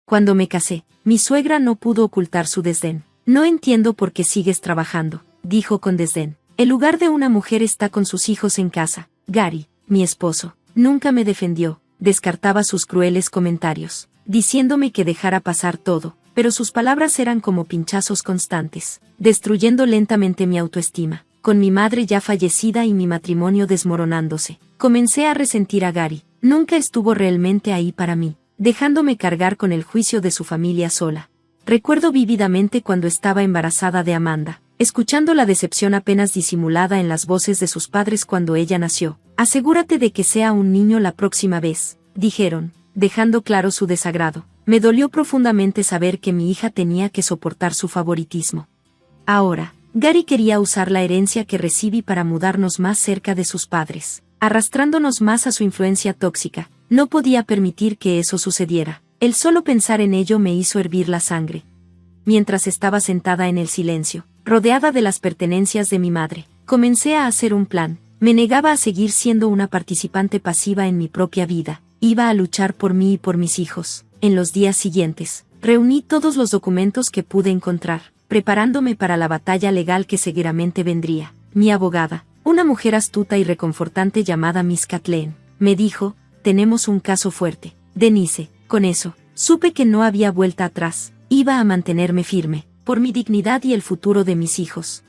Cuando me casé, mi suegra no pudo ocultar su desdén. No entiendo por qué sigues trabajando, dijo con desdén. El lugar de una mujer está con sus hijos en casa. Gary, mi esposo, nunca me defendió, descartaba sus crueles comentarios, diciéndome que dejara pasar todo, pero sus palabras eran como pinchazos constantes, destruyendo lentamente mi autoestima. Con mi madre ya fallecida y mi matrimonio desmoronándose, comencé a resentir a Gary. Nunca estuvo realmente ahí para mí, dejándome cargar con el juicio de su familia sola. Recuerdo vívidamente cuando estaba embarazada de Amanda, escuchando la decepción apenas disimulada en las voces de sus padres cuando ella nació. Asegúrate de que sea un niño la próxima vez, dijeron, dejando claro su desagrado. Me dolió profundamente saber que mi hija tenía que soportar su favoritismo. Ahora, Gary quería usar la herencia que recibí para mudarnos más cerca de sus padres, arrastrándonos más a su influencia tóxica. No podía permitir que eso sucediera. El solo pensar en ello me hizo hervir la sangre. Mientras estaba sentada en el silencio, rodeada de las pertenencias de mi madre, comencé a hacer un plan. Me negaba a seguir siendo una participante pasiva en mi propia vida. Iba a luchar por mí y por mis hijos. En los días siguientes, reuní todos los documentos que pude encontrar, preparándome para la batalla legal que seguramente vendría. Mi abogada, una mujer astuta y reconfortante llamada Miss Kathleen, me dijo, tenemos un caso fuerte. Denise, con eso, supe que no había vuelta atrás. Iba a mantenerme firme, por mi dignidad y el futuro de mis hijos.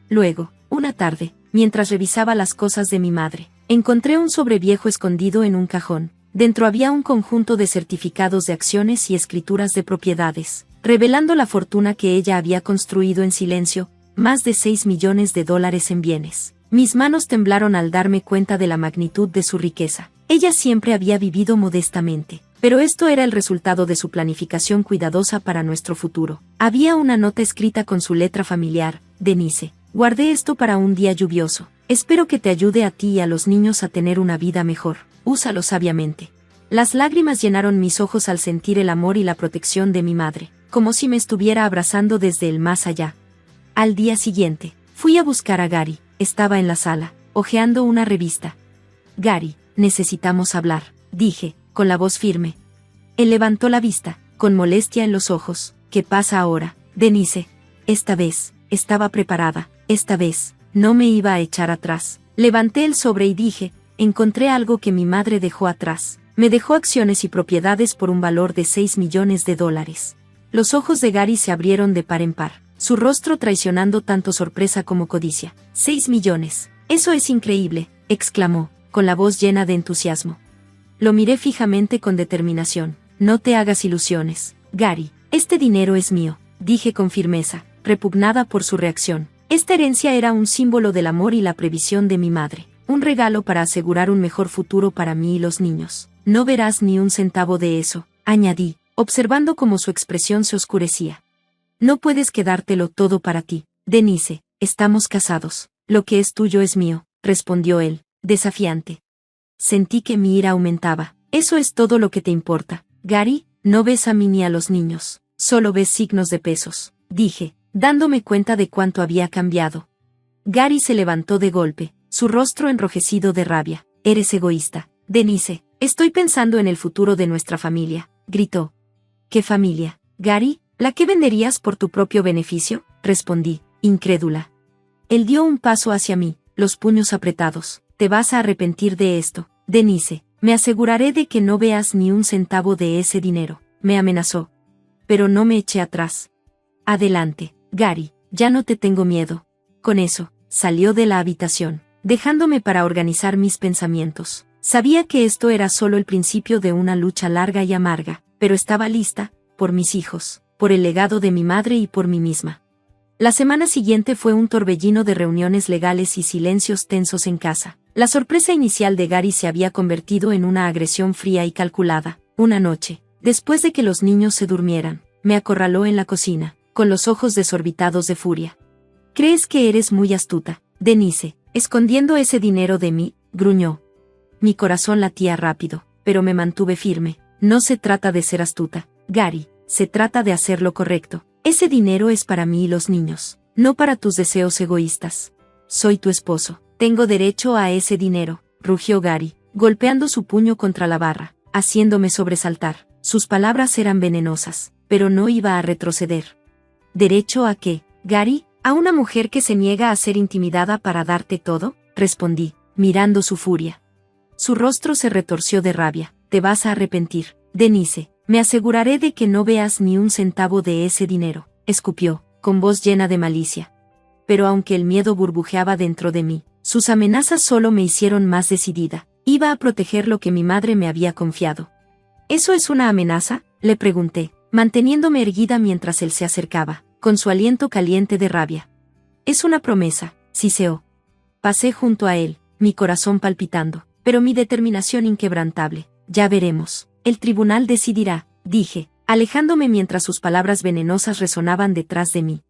Luego, una tarde, mientras revisaba las cosas de mi madre, encontré un sobre viejo escondido en un cajón. Dentro había un conjunto de certificados de acciones y escrituras de propiedades, revelando la fortuna que ella había construido en silencio, más de $6 millones en bienes. Mis manos temblaron al darme cuenta de la magnitud de su riqueza. Ella siempre había vivido modestamente, pero esto era el resultado de su planificación cuidadosa para nuestro futuro. Había una nota escrita con su letra familiar, Denise. Guardé esto para un día lluvioso. Espero que te ayude a ti y a los niños a tener una vida mejor. Úsalo sabiamente. Las lágrimas llenaron mis ojos al sentir el amor y la protección de mi madre, como si me estuviera abrazando desde el más allá. Al día siguiente, fui a buscar a Gary. Estaba en la sala, hojeando una revista. Gary, necesitamos hablar, dije, con la voz firme. Él levantó la vista, con molestia en los ojos. ¿Qué pasa ahora, Denise? Esta vez, estaba preparada. Esta vez, no me iba a echar atrás. Levanté el sobre y dije, encontré algo que mi madre dejó atrás. Me dejó acciones y propiedades por un valor de $6 millones. Los ojos de Gary se abrieron de par en par, su rostro traicionando tanto sorpresa como codicia. $6 millones. Eso es increíble, exclamó, con la voz llena de entusiasmo. Lo miré fijamente con determinación. No te hagas ilusiones, Gary. Este dinero es mío, dije con firmeza, repugnada por su reacción. Esta herencia era un símbolo del amor y la previsión de mi madre. Un regalo para asegurar un mejor futuro para mí y los niños. No verás ni un centavo de eso, añadí, observando cómo su expresión se oscurecía. No puedes quedártelo todo para ti, Denise, estamos casados. Lo que es tuyo es mío, respondió él, desafiante. Sentí que mi ira aumentaba. Eso es todo lo que te importa, Gary, no ves a mí ni a los niños, solo ves signos de pesos, dije, dándome cuenta de cuánto había cambiado. Gary se levantó de golpe, su rostro enrojecido de rabia. Eres egoísta, Denise. Estoy pensando en el futuro de nuestra familia, gritó. ¿Qué familia, Gary? ¿La que venderías por tu propio beneficio? Respondí, incrédula. Él dio un paso hacia mí, los puños apretados. Te vas a arrepentir de esto, Denise. Me aseguraré de que no veas ni un centavo de ese dinero, me amenazó. Pero no me eché atrás. Adelante, Gary, ya no te tengo miedo. Con eso, salió de la habitación, dejándome para organizar mis pensamientos. Sabía que esto era solo el principio de una lucha larga y amarga, pero estaba lista, por mis hijos, por el legado de mi madre y por mí misma. La semana siguiente fue un torbellino de reuniones legales y silencios tensos en casa. La sorpresa inicial de Gary se había convertido en una agresión fría y calculada. Una noche, después de que los niños se durmieran, me acorraló en la cocina, con los ojos desorbitados de furia. ¿Crees que eres muy astuta, Denise, escondiendo ese dinero de mí? Gruñó. Mi corazón latía rápido, pero me mantuve firme. No se trata de ser astuta, Gary, se trata de hacer lo correcto. Ese dinero es para mí y los niños, no para tus deseos egoístas. Soy tu esposo, tengo derecho a ese dinero, rugió Gary, golpeando su puño contra la barra, haciéndome sobresaltar. Sus palabras eran venenosas, pero no iba a retroceder. ¿Derecho a qué, Gary? ¿A una mujer que se niega a ser intimidada para darte todo?, respondí, mirando su furia. Su rostro se retorció de rabia. Te vas a arrepentir, Denise. Me aseguraré de que no veas ni un centavo de ese dinero, escupió, con voz llena de malicia. Pero aunque el miedo burbujeaba dentro de mí, sus amenazas solo me hicieron más decidida. Iba a proteger lo que mi madre me había confiado. ¿Eso es una amenaza?, le pregunté, manteniéndome erguida mientras él se acercaba, con su aliento caliente de rabia. Es una promesa, siseó. Pasé junto a él, mi corazón palpitando, pero mi determinación inquebrantable. Ya veremos. El tribunal decidirá, dije, alejándome mientras sus palabras venenosas resonaban detrás de mí.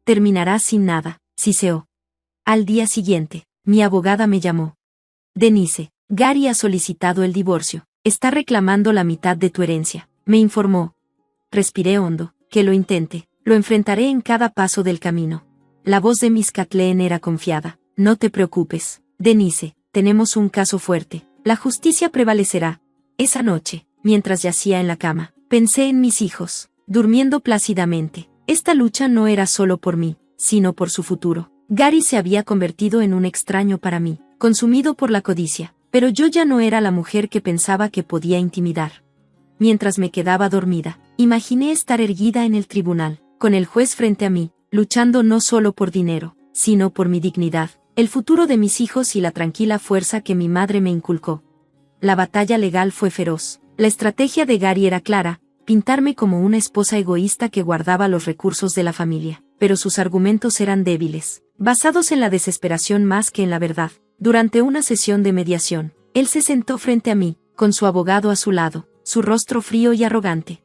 Terminará sin nada, siseó. Al día siguiente, mi abogada me llamó. Denise, Gary ha solicitado el divorcio. Está reclamando la mitad de tu herencia, me informó. Respiré hondo. Que lo intente, lo enfrentaré en cada paso del camino. La voz de Miss Kathleen era confiada. No te preocupes, Denise, tenemos un caso fuerte. La justicia prevalecerá. Esa noche, mientras yacía en la cama, pensé en mis hijos, durmiendo plácidamente. Esta lucha no era solo por mí, sino por su futuro. Gary se había convertido en un extraño para mí, consumido por la codicia, pero yo ya no era la mujer que pensaba que podía intimidar. Mientras me quedaba dormida, imaginé estar erguida en el tribunal, con el juez frente a mí, luchando no solo por dinero, sino por mi dignidad, el futuro de mis hijos y la tranquila fuerza que mi madre me inculcó. La batalla legal fue feroz. La estrategia de Gary era clara, pintarme como una esposa egoísta que guardaba los recursos de la familia, pero sus argumentos eran débiles, basados en la desesperación más que en la verdad. Durante una sesión de mediación, él se sentó frente a mí, con su abogado a su lado, su rostro frío y arrogante.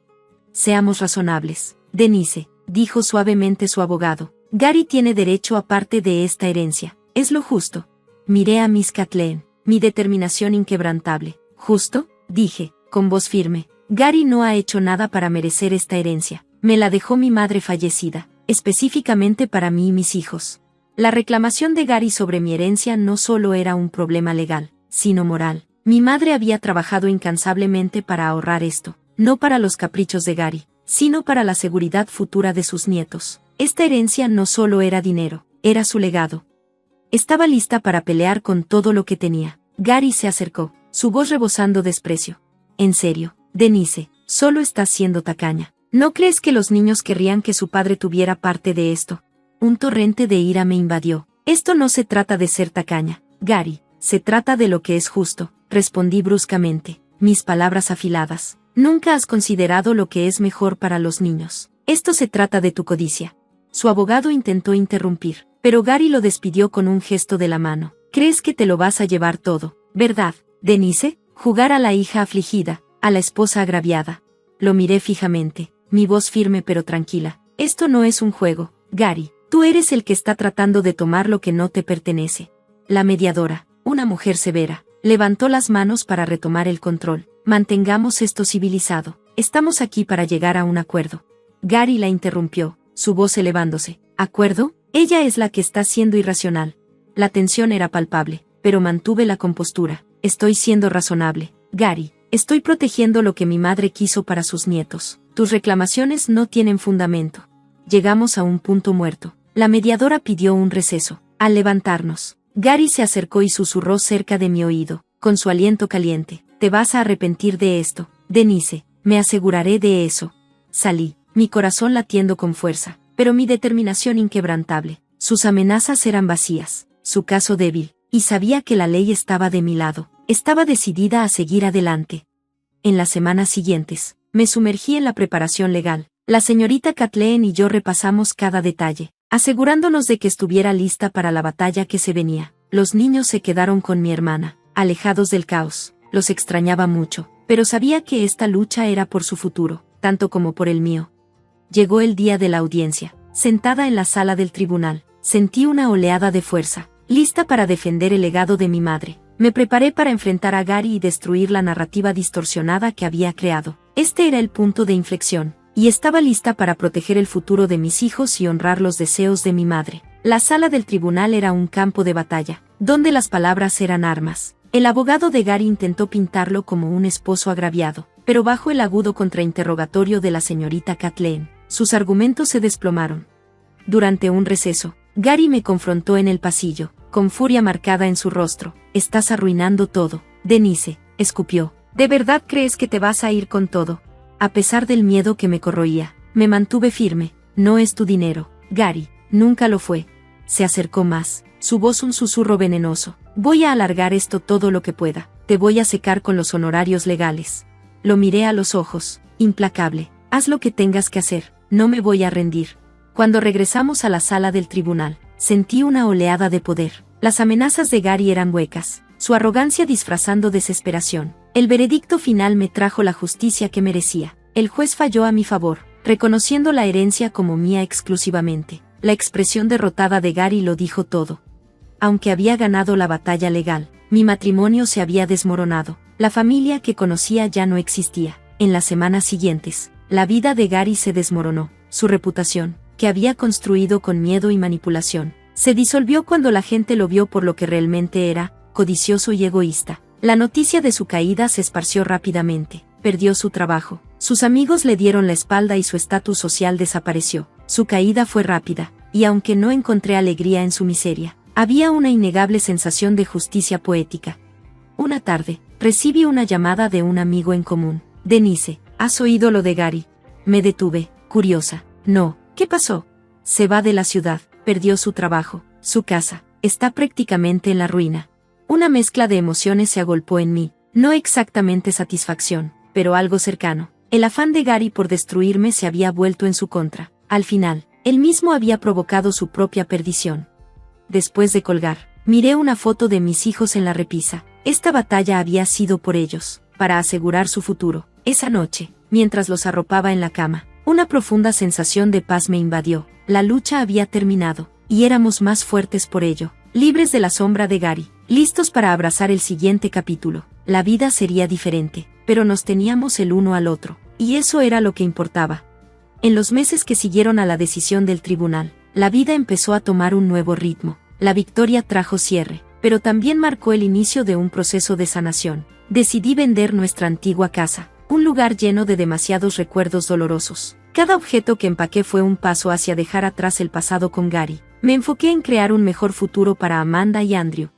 Seamos razonables, Denise, dijo suavemente su abogado. Gary tiene derecho a parte de esta herencia. Es lo justo. Miré a Miss Kathleen. Mi determinación inquebrantable. ¿Justo?, dije, con voz firme. Gary no ha hecho nada para merecer esta herencia. Me la dejó mi madre fallecida, específicamente para mí y mis hijos. La reclamación de Gary sobre mi herencia no solo era un problema legal, sino moral. Mi madre había trabajado incansablemente para ahorrar esto, no para los caprichos de Gary, sino para la seguridad futura de sus nietos. Esta herencia no solo era dinero, era su legado. Estaba lista para pelear con todo lo que tenía. Gary se acercó, su voz rebosando desprecio. En serio, Denise, solo estás siendo tacaña. ¿No crees que los niños querrían que su padre tuviera parte de esto? Un torrente de ira me invadió. Esto no se trata de ser tacaña, Gary, se trata de lo que es justo, respondí bruscamente, mis palabras afiladas. Nunca has considerado lo que es mejor para los niños. Esto se trata de tu codicia. Su abogado intentó interrumpir, pero Gary lo despidió con un gesto de la mano. ¿Crees que te lo vas a llevar todo, verdad, Denise? Jugar a la hija afligida, a la esposa agraviada. Lo miré fijamente, mi voz firme pero tranquila. Esto no es un juego, Gary. Tú eres el que está tratando de tomar lo que no te pertenece. La mediadora, una mujer severa, levantó las manos para retomar el control. Mantengamos esto civilizado. Estamos aquí para llegar a un acuerdo. Gary la interrumpió, su voz elevándose. ¿Acuerdo? Ella es la que está siendo irracional. La tensión era palpable, pero mantuve la compostura. Estoy siendo razonable, Gary. Estoy protegiendo lo que mi madre quiso para sus nietos. Tus reclamaciones no tienen fundamento. Llegamos a un punto muerto. La mediadora pidió un receso. Al levantarnos, Gary se acercó y susurró cerca de mi oído, con su aliento caliente. Te vas a arrepentir de esto, Denise. Me aseguraré de eso. Salí, mi corazón latiendo con fuerza, pero mi determinación inquebrantable. Sus amenazas eran vacías, su caso débil, y sabía que la ley estaba de mi lado. Estaba decidida a seguir adelante. En las semanas siguientes, me sumergí en la preparación legal. La señorita Kathleen y yo repasamos cada detalle, asegurándonos de que estuviera lista para la batalla que se venía. Los niños se quedaron con mi hermana, alejados del caos. Los extrañaba mucho, pero sabía que esta lucha era por su futuro, tanto como por el mío. Llegó el día de la audiencia. Sentada en la sala del tribunal, sentí una oleada de fuerza, lista para defender el legado de mi madre. Me preparé para enfrentar a Gary y destruir la narrativa distorsionada que había creado. Este era el punto de inflexión, y estaba lista para proteger el futuro de mis hijos y honrar los deseos de mi madre. La sala del tribunal era un campo de batalla, donde las palabras eran armas. El abogado de Gary intentó pintarlo como un esposo agraviado, pero bajo el agudo contrainterrogatorio de la señorita Kathleen, sus argumentos se desplomaron. Durante un receso, Gary me confrontó en el pasillo, con furia marcada en su rostro. «Estás arruinando todo, Denise», escupió. «¿De verdad crees que te vas a ir con todo?». A pesar del miedo que me corroía, me mantuve firme. «No es tu dinero, Gary, nunca lo fue». Se acercó más, su voz un susurro venenoso. «Voy a alargar esto todo lo que pueda, te voy a secar con los honorarios legales». Lo miré a los ojos, implacable. «Haz lo que tengas que hacer, no me voy a rendir». Cuando regresamos a la sala del tribunal, sentí una oleada de poder. Las amenazas de Gary eran huecas, su arrogancia disfrazando desesperación. El veredicto final me trajo la justicia que merecía. El juez falló a mi favor, reconociendo la herencia como mía exclusivamente. La expresión derrotada de Gary lo dijo todo. Aunque había ganado la batalla legal, mi matrimonio se había desmoronado. La familia que conocía ya no existía. En las semanas siguientes, la vida de Gary se desmoronó. Su reputación, que había construido con miedo y manipulación, se disolvió cuando la gente lo vio por lo que realmente era, codicioso y egoísta. La noticia de su caída se esparció rápidamente. Perdió su trabajo, sus amigos le dieron la espalda y su estatus social desapareció. Su caída fue rápida, y aunque no encontré alegría en su miseria, había una innegable sensación de justicia poética. Una tarde, recibí una llamada de un amigo en común. «Denise, ¿has oído lo de Gary?». Me detuve, curiosa. «No, ¿qué pasó?». «Se va de la ciudad, perdió su trabajo, su casa, está prácticamente en la ruina». Una mezcla de emociones se agolpó en mí, no exactamente satisfacción, pero algo cercano. El afán de Gary por destruirme se había vuelto en su contra. Al final, él mismo había provocado su propia perdición. Después de colgar, miré una foto de mis hijos en la repisa. Esta batalla había sido por ellos, para asegurar su futuro. Esa noche, mientras los arropaba en la cama, una profunda sensación de paz me invadió. La lucha había terminado, y éramos más fuertes por ello, libres de la sombra de Gary, listos para abrazar el siguiente capítulo. La vida sería diferente, pero nos teníamos el uno al otro, y eso era lo que importaba. En los meses que siguieron a la decisión del tribunal, la vida empezó a tomar un nuevo ritmo. La victoria trajo cierre, pero también marcó el inicio de un proceso de sanación. Decidí vender nuestra antigua casa, un lugar lleno de demasiados recuerdos dolorosos. Cada objeto que empaqué fue un paso hacia dejar atrás el pasado con Gary. Me enfoqué en crear un mejor futuro para Amanda y Andrew.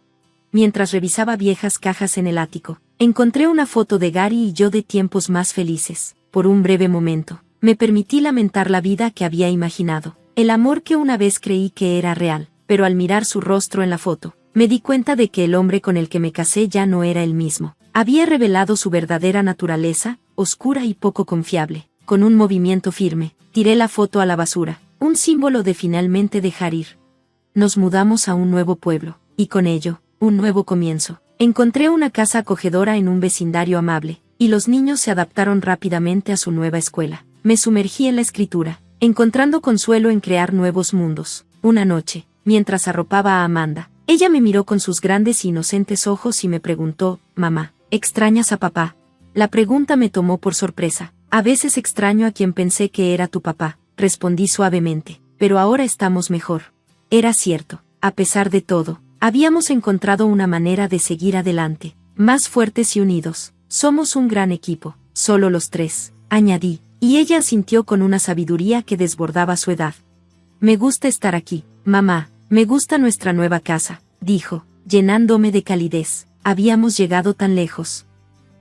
Mientras revisaba viejas cajas en el ático, encontré una foto de Gary y yo de tiempos más felices. Por un breve momento, me permití lamentar la vida que había imaginado, el amor que una vez creí que era real, pero al mirar su rostro en la foto, me di cuenta de que el hombre con el que me casé ya no era el mismo. Había revelado su verdadera naturaleza, oscura y poco confiable. Con un movimiento firme, tiré la foto a la basura, un símbolo de finalmente dejar ir. Nos mudamos a un nuevo pueblo, y con ello, un nuevo comienzo. Encontré una casa acogedora en un vecindario amable, y los niños se adaptaron rápidamente a su nueva escuela. Me sumergí en la escritura, encontrando consuelo en crear nuevos mundos. Una noche, mientras arropaba a Amanda, ella me miró con sus grandes e inocentes ojos y me preguntó: «Mamá, ¿extrañas a papá?». La pregunta me tomó por sorpresa. «A veces extraño a quien pensé que era tu papá», respondí suavemente, «pero ahora estamos mejor». Era cierto, a pesar de todo, habíamos encontrado una manera de seguir adelante, más fuertes y unidos. «Somos un gran equipo, solo los tres», añadí, y ella asintió con una sabiduría que desbordaba su edad. «Me gusta estar aquí, mamá, me gusta nuestra nueva casa», dijo, llenándome de calidez. Habíamos llegado tan lejos.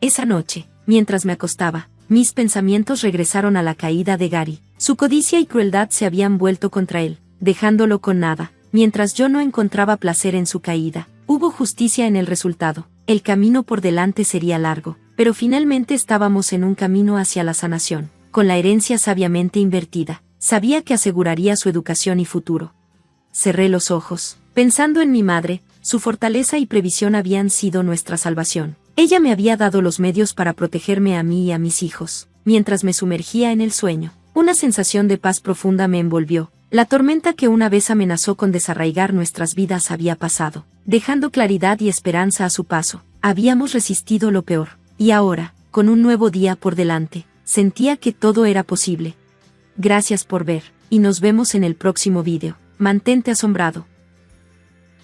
Esa noche, mientras me acostaba, mis pensamientos regresaron a la caída de Gary. Su codicia y crueldad se habían vuelto contra él, dejándolo con nada. Mientras yo no encontraba placer en su caída, hubo justicia en el resultado. El camino por delante sería largo, pero finalmente estábamos en un camino hacia la sanación. Con la herencia sabiamente invertida, sabía que aseguraría su educación y futuro. Cerré los ojos, pensando en mi madre. Su fortaleza y previsión habían sido nuestra salvación. Ella me había dado los medios para protegerme a mí y a mis hijos. Mientras me sumergía en el sueño, una sensación de paz profunda me envolvió. La tormenta que una vez amenazó con desarraigar nuestras vidas había pasado, dejando claridad y esperanza a su paso. Habíamos resistido lo peor, y ahora, con un nuevo día por delante, sentía que todo era posible. Gracias por ver, y nos vemos en el próximo vídeo. Mantente asombrado.